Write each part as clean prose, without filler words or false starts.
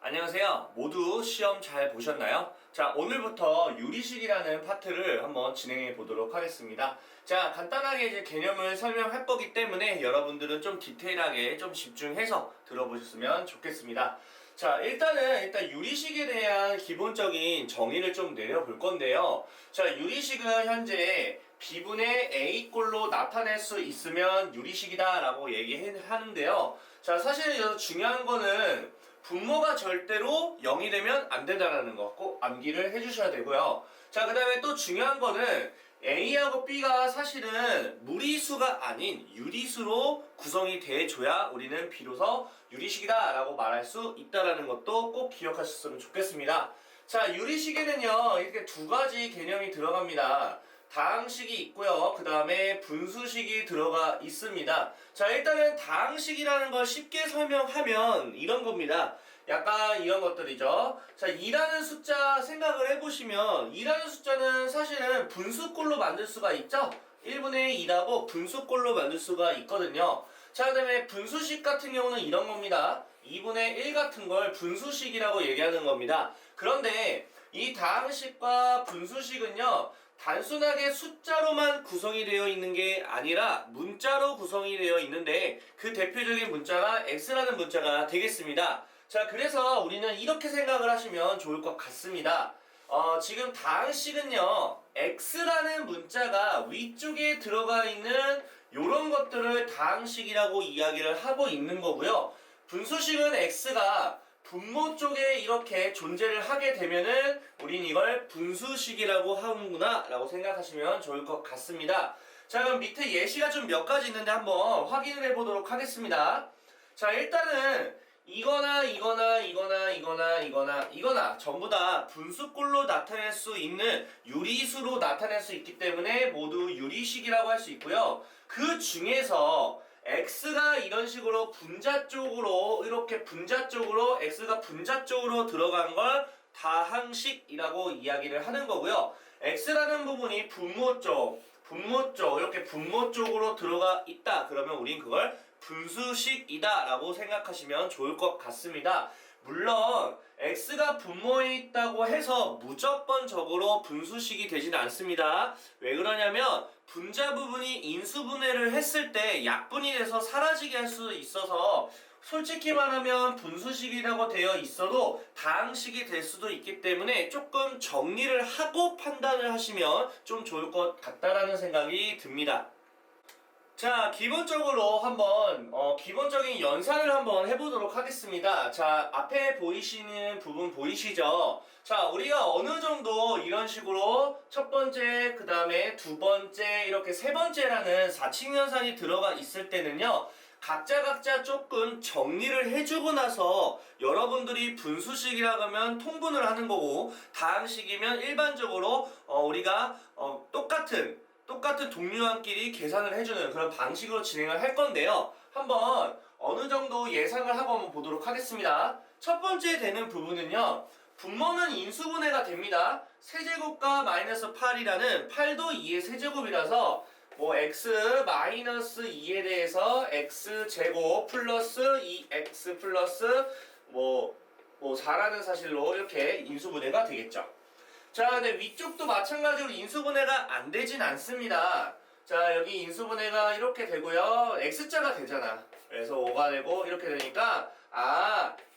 안녕하세요. 모두 시험 잘 보셨나요? 자, 오늘부터 유리식이라는 파트를 한번 진행해 보도록 하겠습니다. 자, 간단하게 이제 개념을 설명할 거기 때문에 여러분들은 좀 디테일하게 좀 집중해서 들어보셨으면 좋겠습니다. 자, 일단 유리식에 대한 기본적인 정의를 좀 내려볼 건데요. 자, 유리식은 현재 B분의 A꼴로 나타낼 수 있으면 유리식이다 라고 얘기하는데요. 자, 사실 여기서 중요한 거는 분모가 절대로 0이 되면 안 된다는 거 꼭 암기를 해주셔야 되고요. 자, 그 다음에 또 중요한 거는 A하고 B가 사실은 무리수가 아닌 유리수로 구성이 돼줘야 우리는 비로소 유리식이다 라고 말할 수 있다는 것도 꼭 기억하셨으면 좋겠습니다. 자, 유리식에는요 이렇게 두 가지 개념이 들어갑니다. 다항식이 있고요. 그 다음에 분수식이 들어가 있습니다. 자, 일단은 다항식이라는 걸 쉽게 설명하면 이런 겁니다. 약간 이런 것들이죠. 자, 2라는 숫자 생각을 해보시면 2라는 숫자는 사실은 분수꼴로 만들 수가 있죠. 1분의 2라고 분수꼴로 만들 수가 있거든요. 자, 그 다음에 분수식 같은 경우는 이런 겁니다. 2분의 1 같은 걸 분수식이라고 얘기하는 겁니다. 그런데 이 다항식과 분수식은요 단순하게 숫자로만 구성이 되어 있는 게 아니라 문자로 구성이 되어 있는데 그 대표적인 문자가 x라는 문자가 되겠습니다. 자, 그래서 우리는 이렇게 생각을 하시면 좋을 것 같습니다. 지금 다항식은요 x라는 문자가 위쪽에 들어가 있는 요런 것들을 다항식이라고 이야기를 하고 있는 거고요. 분수식은 x가 분모 쪽에 이렇게 존재를 하게 되면은 우린 이걸 분수식이라고 하는구나 라고 생각하시면 좋을 것 같습니다. 자, 그럼 밑에 예시가 좀 몇 가지 있는데 한번 확인을 해보도록 하겠습니다. 자, 일단은 이거나 전부 다 분수꼴로 나타낼 수 있는 유리수로 나타낼 수 있기 때문에 모두 유리식이라고 할 수 있고요. 그 중에서 x가 이런 식으로 분자 쪽으로 이렇게 분자 쪽으로 x가 분자 쪽으로 들어간 걸 다항식이라고 이야기를 하는 거고요. x라는 부분이 분모 쪽 이렇게 분모 쪽으로 들어가 있다. 그러면 우린 그걸 분수식이다 라고 생각하시면 좋을 것 같습니다. 물론 x가 분모에 있다고 해서 무조건적으로 분수식이 되지는 않습니다. 왜 그러냐면 분자 부분이 인수분해를 했을 때 약분이 돼서 사라지게 할 수 있어서 솔직히 말하면 분수식이라고 되어 있어도 다항식이 될 수도 있기 때문에 조금 정리를 하고 판단을 하시면 좀 좋을 것 같다라는 생각이 듭니다. 자, 기본적으로 한번 기본적인 연산을 한번 해보도록 하겠습니다. 자, 앞에 보이시는 부분 보이시죠? 자, 우리가 어느 정도 이런 식으로 첫 번째, 그 다음에 두 번째, 이렇게 세 번째라는 4층 연산이 들어가 있을 때는요 각자 조금 정리를 해주고 나서 여러분들이 분수식이라고 하면 통분을 하는 거고 다항식이면 일반적으로 우리가 똑같은 동류항끼리 계산을 해주는 그런 방식으로 진행을 할 건데요. 한번 어느 정도 예상을 하고 한번 보도록 하겠습니다. 첫 번째 되는 부분은요. 분모는 인수분해가 됩니다. 세제곱과 마이너스 8이라는 8도 2의 세제곱이라서 뭐 x 마이너스 2에 대해서 x제곱 플러스 2x 플러스 뭐 4라는 사실로 이렇게 인수분해가 되겠죠. 자, 근데 위쪽도 마찬가지로 인수분해가 안 되진 않습니다. 자, 여기 인수분해가 이렇게 되고요. x자가 되잖아. 그래서 5가 되고 이렇게 되니까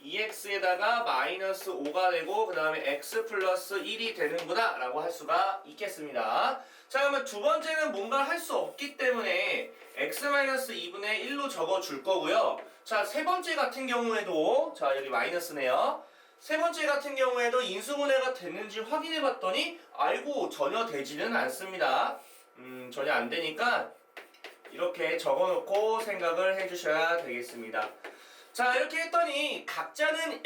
2x에다가 마이너스 5가 되고 그 다음에 x 플러스 1이 되는구나 라고 할 수가 있겠습니다. 자, 그러면 두 번째는 뭔가 할 수 없기 때문에 x-2분의 1로 적어줄 거고요. 자, 세 번째 같은 경우에도 자, 여기 마이너스네요. 세 번째 같은 경우에도 인수분해가 됐는지 확인해 봤더니 아이고 전혀 되지는 않습니다. 전혀 안 되니까 이렇게 적어놓고 생각을 해주셔야 되겠습니다. 자, 이렇게 했더니 각자는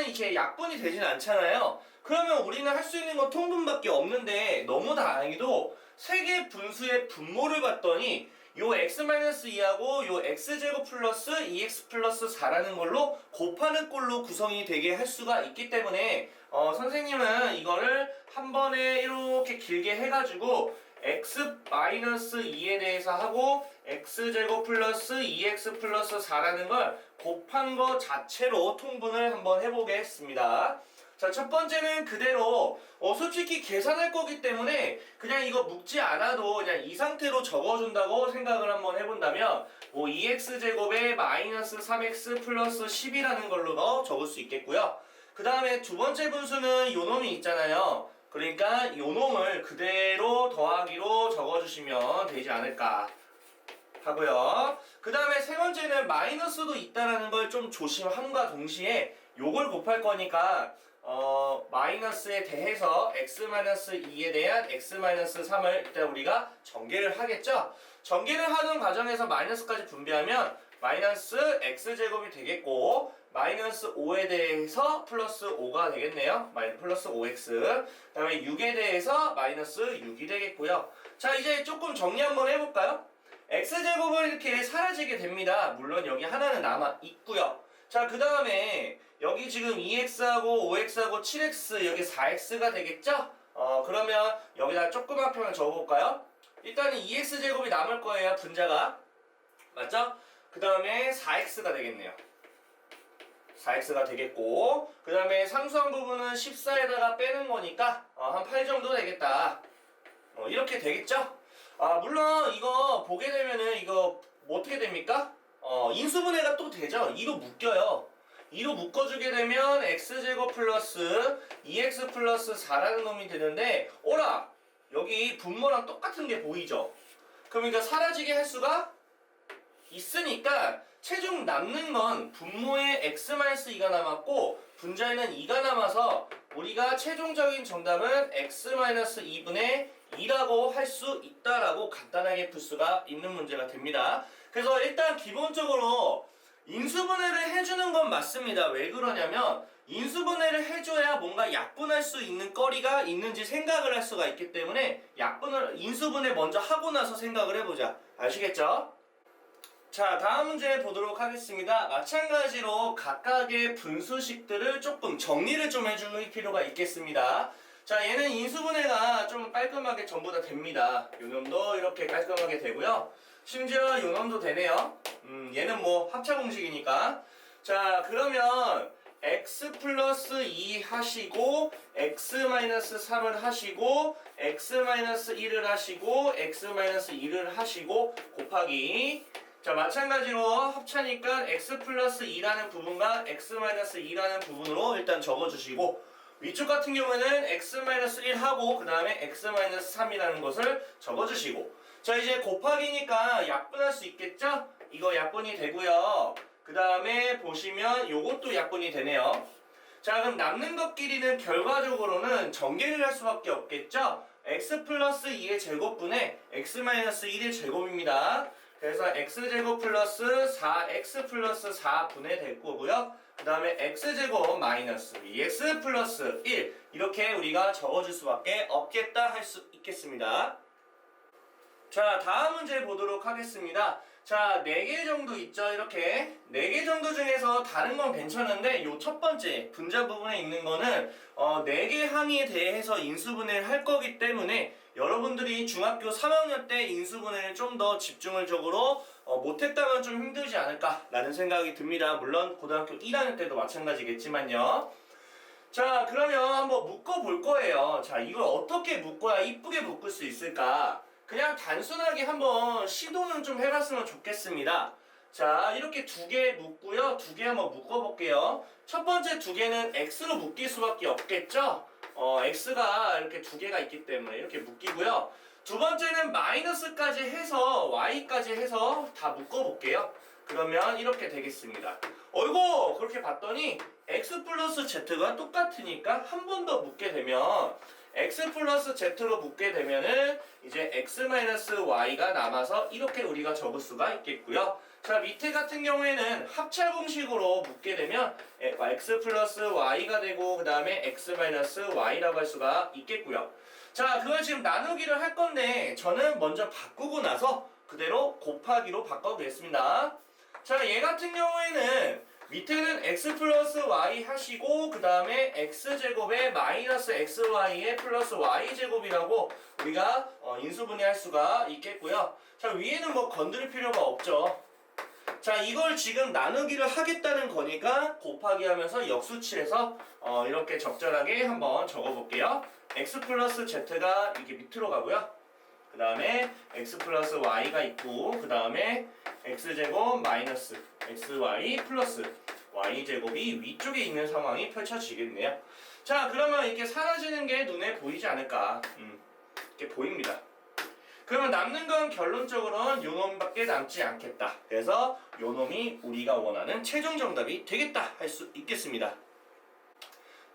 이렇게 약분이 되진 않잖아요. 그러면 우리는 할 수 있는 건 통분밖에 없는데 너무 다행히도 세 개 분수의 분모를 봤더니 요 x-2하고 요 x제곱 플러스 2x 플러스 4라는 걸로 곱하는 꼴로 구성이 되게 할 수가 있기 때문에 선생님은 이거를 한 번에 이렇게 길게 해가지고 x-2에 대해서 하고 x제곱 플러스 2x 플러스 4라는 걸 곱한 거 자체로 통분을 한번 해보겠습니다. 자, 첫 번째는 그대로 솔직히 계산할 거기 때문에 그냥 이거 묶지 않아도 그냥 이 상태로 적어준다고 생각을 한번 해본다면 뭐 2x제곱에 마이너스 3x 플러스 10이라는 걸로 적을 수 있겠고요. 그 다음에 두 번째 분수는 요 놈이 있잖아요. 그러니까 요 놈을 그대로 더하기로 적어주시면 되지 않을까 하고요. 그 다음에 세 번째는 마이너스도 있다라는 걸 좀 조심함과 동시에 요걸 곱할 거니까 마이너스에 대해서 x-2에 대한 x-3을 일단 우리가 전개를 하겠죠. 전개를 하는 과정에서 마이너스까지 분배하면 마이너스 x제곱이 되겠고 마이너스 5에 대해서 플러스 5가 되겠네요. 플러스 5x. 그 다음에 6에 대해서 마이너스 6이 되겠고요. 자, 이제 조금 정리 한번 해볼까요? x제곱은 이렇게 사라지게 됩니다. 물론 여기 하나는 남아 있고요. 자, 그 다음에 여기 지금 2x하고 5x하고 7x 여기 4x가 되겠죠? 그러면 여기다 조그맣게 표현 적어볼까요? 일단은 2x제곱이 남을 거예요, 분자가. 맞죠? 그 다음에 4x가 되겠네요. 4x가 되겠고 그 다음에 상수한 부분은 14에다가 빼는 거니까 한 8 정도 되겠다. 이렇게 되겠죠? 물론 이거 보게 되면은 이거 뭐 어떻게 됩니까? 인수분해가 또 되죠? 2로 묶여요. 2로 묶어주게 되면 x제곱 플러스 2x 플러스 4라는 놈이 되는데 오라! 여기 분모랑 똑같은 게 보이죠? 그러니까 사라지게 할 수가 있으니까 최종 남는 건 분모에 x-2가 남았고 분자에는 2가 남아서 우리가 최종적인 정답은 x-2분의 2라고 할 수 있다라고 간단하게 풀 수가 있는 문제가 됩니다. 그래서 일단 기본적으로 인수분해를 해주는 건 맞습니다. 왜 그러냐면 인수분해를 해줘야 뭔가 약분할 수 있는 거리가 있는지 생각을 할 수가 있기 때문에 인수분해 먼저 하고 나서 생각을 해보자. 아시겠죠? 자, 다음 문제 보도록 하겠습니다. 마찬가지로 각각의 분수식들을 조금 정리를 좀 해줄 필요가 있겠습니다. 자, 얘는 인수분해가 좀 깔끔하게 전부 다 됩니다. 요 놈도 이렇게 깔끔하게 되고요. 심지어 요 놈도 되네요. 얘는 뭐 합차 공식이니까. 자, 그러면 x 플러스 2 하시고 x-3을 하시고 x-1을 하시고 x-2를 하시고 곱하기 자, 마찬가지로 합차니까 x 플러스 2라는 부분과 x-2라는 부분으로 일단 적어주시고 위쪽 같은 경우에는 x-1 하고 그 다음에 x-3이라는 것을 적어주시고 자, 이제 곱하기니까 약분할 수 있겠죠? 이거 약분이 되고요. 그 다음에 보시면 요것도 약분이 되네요. 자, 그럼 남는 것끼리는 결과적으로는 전개를 할 수밖에 없겠죠? x 플러스 2의 제곱분의 x-1의 제곱입니다. 그래서 x제곱 플러스 4x 플러스 4분의 될 거고요. 그 다음에 x제곱 마이너스 2x 플러스 1 이렇게 우리가 적어줄 수밖에 없겠다 할 수 있겠습니다. 자, 다음 문제 보도록 하겠습니다. 자, 4개 정도 있죠. 이렇게 4개 정도 중에서 다른 건 괜찮은데 요 첫 번째 분자 부분에 있는 거는 4개 항에 대해서 인수분해를 할 거기 때문에 여러분들이 중학교 3학년 때 인수분해를 좀 더 집중적으로 못했다면 좀 힘들지 않을까 라는 생각이 듭니다. 물론 고등학교 1학년 때도 마찬가지겠지만요. 자, 그러면 한번 묶어 볼 거예요. 자, 이걸 어떻게 묶어야 이쁘게 묶을 수 있을까? 그냥 단순하게 한번 시도는 좀 해봤으면 좋겠습니다. 자, 이렇게 2개 묶고요. 2개 한번 묶어볼게요. 첫 번째 2개는 x로 묶일 수밖에 없겠죠? x가 이렇게 2개가 있기 때문에 이렇게 묶이고요. 두 번째는 마이너스까지 해서 y까지 해서 다 묶어볼게요. 그러면 이렇게 되겠습니다. 어이구, 그렇게 봤더니 x 플러스 z가 똑같으니까 한 번 더 묶게 되면 x 플러스 z로 묶게 되면은 이제 x 마이너스 y가 남아서 이렇게 우리가 적을 수가 있겠고요. 자, 밑에 같은 경우에는 합차 공식으로 묶게 되면 x 플러스 y가 되고 그 다음에 x 마이너스 y라고 할 수가 있겠고요. 자, 그걸 지금 나누기를 할 건데 저는 먼저 바꾸고 나서 그대로 곱하기로 바꿔보겠습니다. 자, 얘 같은 경우에는 밑에는 x 플러스 y 하시고 그 다음에 x제곱에 마이너스 xy에 플러스 y제곱이라고 우리가 인수분해할 수가 있겠고요. 자, 위에는 뭐 건드릴 필요가 없죠. 자, 이걸 지금 나누기를 하겠다는 거니까 곱하기 하면서 역수치해서 이렇게 적절하게 한번 적어볼게요. x 플러스 z가 이렇게 밑으로 가고요. 그 다음에 x 플러스 y가 있고, 그 다음에 x제곱 마이너스 xy 플러스 y제곱이 위쪽에 있는 상황이 펼쳐지겠네요. 자, 그러면 이렇게 사라지는 게 눈에 보이지 않을까? 이렇게 보입니다. 그러면 남는 건 결론적으로는 요 놈밖에 남지 않겠다. 그래서 요 놈이 우리가 원하는 최종 정답이 되겠다 할 수 있겠습니다.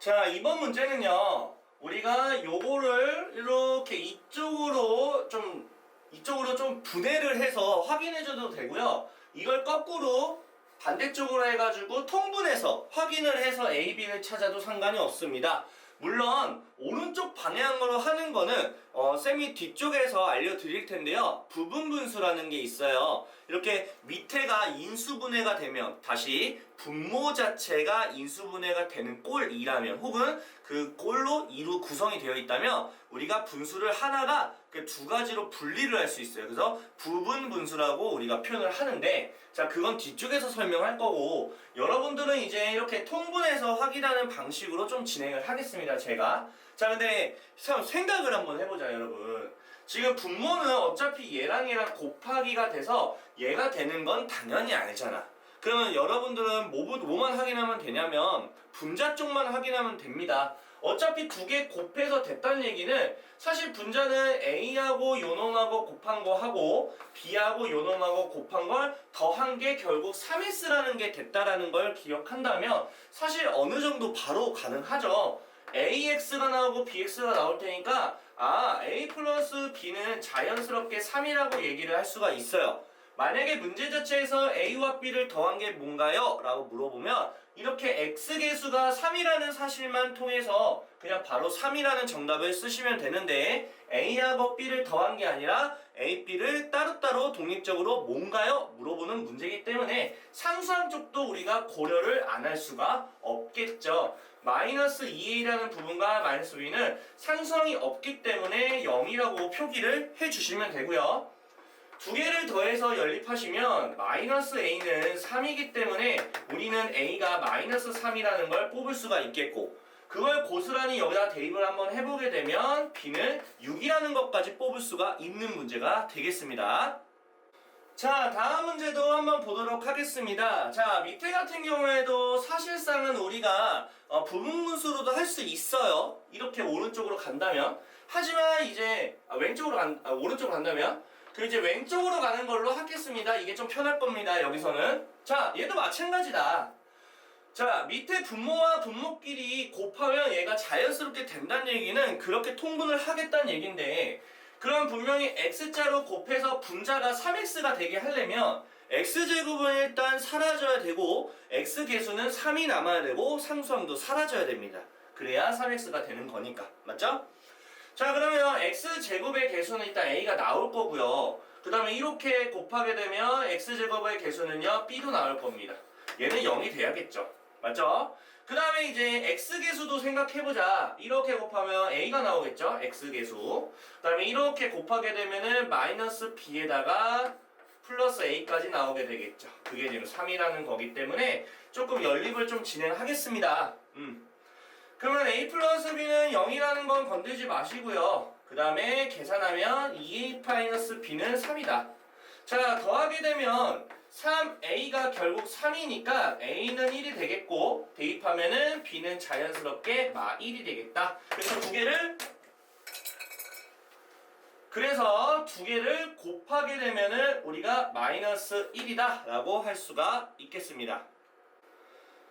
자, 이번 문제는요. 우리가 요거를 이렇게 이쪽으로 좀 분해를 해서 확인해줘도 되고요. 이걸 거꾸로 반대쪽으로 해가지고 통분해서 확인을 해서 A, B를 찾아도 상관이 없습니다. 물론 오른쪽 방향으로 하는 거는 쌤이 뒤쪽에서 알려드릴 텐데요. 부분분수라는 게 있어요. 이렇게 밑에가 인수분해가 되면 다시 분모 자체가 인수분해가 되는 꼴이라면 혹은 그 꼴로 이루 구성이 되어 있다면 우리가 분수를 하나가 그 두 가지로 분리를 할 수 있어요. 그래서 부분분수라고 우리가 표현을 하는데, 자, 그건 뒤쪽에서 설명할 거고 여러분들은 이제 이렇게 통분해서 확인하는 방식으로 좀 진행을 하겠습니다. 제가. 자, 근데 생각을 한번 해보자, 여러분. 지금 분모는 어차피 얘랑 곱하기가 돼서 얘가 되는 건 당연히 알잖아. 그러면 여러분들은 뭐만 확인하면 되냐면 분자 쪽만 확인하면 됩니다. 어차피 두 개 곱해서 됐다는 얘기는 사실 분자는 A하고 요놈하고 곱한 거 하고 B하고 요놈하고 곱한 걸 더한 게 결국 3x라는 게 됐다라는 걸 기억한다면 사실 어느 정도 바로 가능하죠. AX가 나오고 BX가 나올 테니까 A 플러스 B는 자연스럽게 3이라고 얘기를 할 수가 있어요. 만약에 문제 자체에서 A와 B를 더한 게 뭔가요? 라고 물어보면 이렇게 X계수가 3이라는 사실만 통해서 그냥 바로 3이라는 정답을 쓰시면 되는데 A하고 B를 더한 게 아니라 A, B를 따로따로 독립적으로 뭔가요? 물어보는 문제이기 때문에 상수항 쪽도 우리가 고려를 안 할 수가 없겠죠. 마이너스 2a라는 부분과 마이너스 b는 상수항이 없기 때문에 0이라고 표기를 해주시면 되고요. 두 개를 더해서 연립하시면 마이너스 a는 3이기 때문에 우리는 a가 마이너스 3이라는 걸 뽑을 수가 있겠고, 그걸 고스란히 여기다 대입을 한번 해보게 되면 b는 6이라는 것까지 뽑을 수가 있는 문제가 되겠습니다. 자, 다음 문제도 한번 보도록 하겠습니다. 자, 밑에 같은 경우에도 사실상은 우리가 부분분수로도 할 수 있어요. 이렇게 오른쪽으로 간다면. 하지만 이제 오른쪽으로 간다면 그 이제 왼쪽으로 가는 걸로 하겠습니다. 이게 좀 편할 겁니다. 여기서는. 자, 얘도 마찬가지다. 자, 밑에 분모와 분모끼리 곱하면 얘가 자연스럽게 된다는 얘기는 그렇게 통분을 하겠다는 얘긴데, 그럼 분명히 x자로 곱해서 분자가 3x가 되게 하려면 x제곱은 일단 사라져야 되고 x계수는 3이 남아야 되고 상수항도 사라져야 됩니다. 그래야 3x가 되는 거니까. 맞죠? 자, 그러면 x제곱의 개수는 일단 a가 나올 거고요. 그 다음에 이렇게 곱하게 되면 x제곱의 개수는요 b도 나올 겁니다. 얘는 0이 돼야겠죠. 맞죠? 그 다음에 이제 x계수도 생각해보자. 이렇게 곱하면 a가 나오겠죠? x계수. 그 다음에 이렇게 곱하게 되면은 마이너스 b에다가 플러스 a까지 나오게 되겠죠. 그게 지금 3이라는 거기 때문에 조금 연립을 좀 진행하겠습니다. 그러면 a 플러스 b는 0이라는 건 건들지 마시고요. 그 다음에 계산하면 2a-b는 3이다. 자, 더하게 되면 3a가 결국 3이니까 a는 1이 되겠고 대입하면은 b는 자연스럽게 1이 되겠다. 그래서 두 개를 곱하게 되면은 우리가 마이너스 1이다 라고 할 수가 있겠습니다.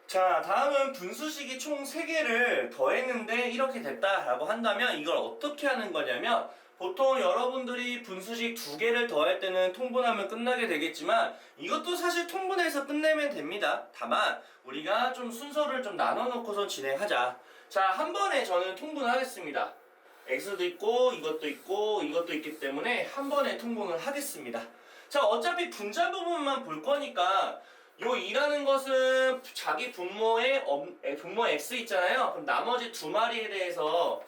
자, 다음은 분수식이 총 3개를 더했는데 이렇게 됐다 라고 한다면 이걸 어떻게 하는 거냐면, 보통 여러분들이 분수식 2개를 더할 때는 통분하면 끝나게 되겠지만 이것도 사실 통분해서 끝내면 됩니다. 다만 우리가 좀 순서를 좀 나눠 놓고서 진행하자. 자, 한 번에 저는 통분하겠습니다. x도 있고 이것도 있고 이것도 있기 때문에 한 번에 통분을 하겠습니다. 자, 어차피 분자 부분만 볼 거니까 요 2라는 것은 자기 분모 x 있잖아요. 그럼 나머지 두 마리에 대해서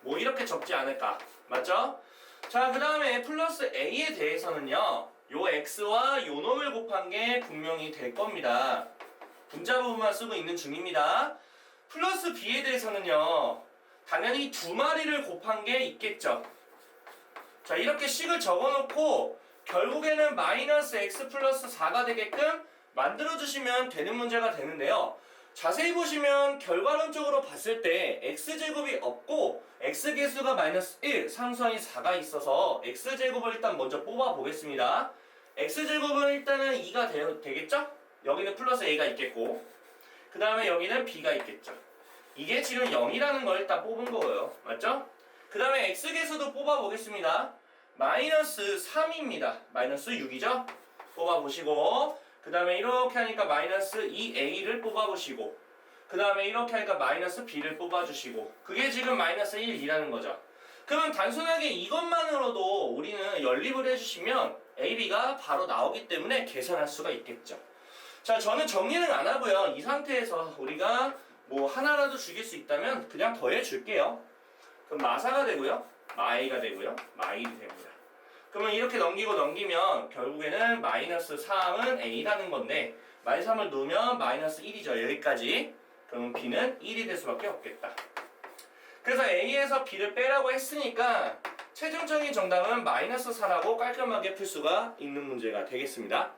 뭐 이렇게 적지 않을까. 맞죠? 자, 그 다음에 플러스 a에 대해서는요 요 x와 요 놈을 곱한 게 분명히 될 겁니다. 분자 부분만 쓰고 있는 중입니다. 플러스 b에 대해서는요, 당연히 두 마리를 곱한 게 있겠죠. 자, 이렇게 식을 적어놓고 결국에는 마이너스 x 플러스 4가 되게끔 만들어주시면 되는 문제가 되는데요. 자세히 보시면 결과론적으로 봤을 때 x제곱이 없고 x계수가 마이너스 1, 상수항이 4가 있어서 x제곱을 일단 먼저 뽑아 보겠습니다. x제곱은 일단은 2가 되겠죠? 여기는 플러스 a가 있겠고, 그 다음에 여기는 b가 있겠죠. 이게 지금 0이라는 걸 일단 뽑은 거예요. 맞죠? 그 다음에 x계수도 뽑아 보겠습니다. 마이너스 3입니다. 마이너스 6이죠? 뽑아 보시고, 그 다음에 이렇게 하니까 마이너스 2a를 뽑아 보시고, 그 다음에 이렇게 하니까 마이너스 b를 뽑아 주시고, 그게 지금 마이너스 1이라는 거죠. 그러면 단순하게 이것만으로도 우리는 연립을 해주시면 ab가 바로 나오기 때문에 계산할 수가 있겠죠. 자, 저는 정리는 안 하고요. 이 상태에서 우리가 뭐 하나라도 죽일 수 있다면 그냥 더해 줄게요. 그럼 마사가 되고요, 마이가 되고요, 마일이 됩니다. 그러면 이렇게 넘기면 결국에는 마이너스 3은 a라는 건데, 마이너스 3을 놓으면 마이너스 1이죠. 여기까지. 그러면 b는 1이 될 수밖에 없겠다. 그래서 a에서 b를 빼라고 했으니까 최종적인 정답은 마이너스 4라고 깔끔하게 풀 수가 있는 문제가 되겠습니다.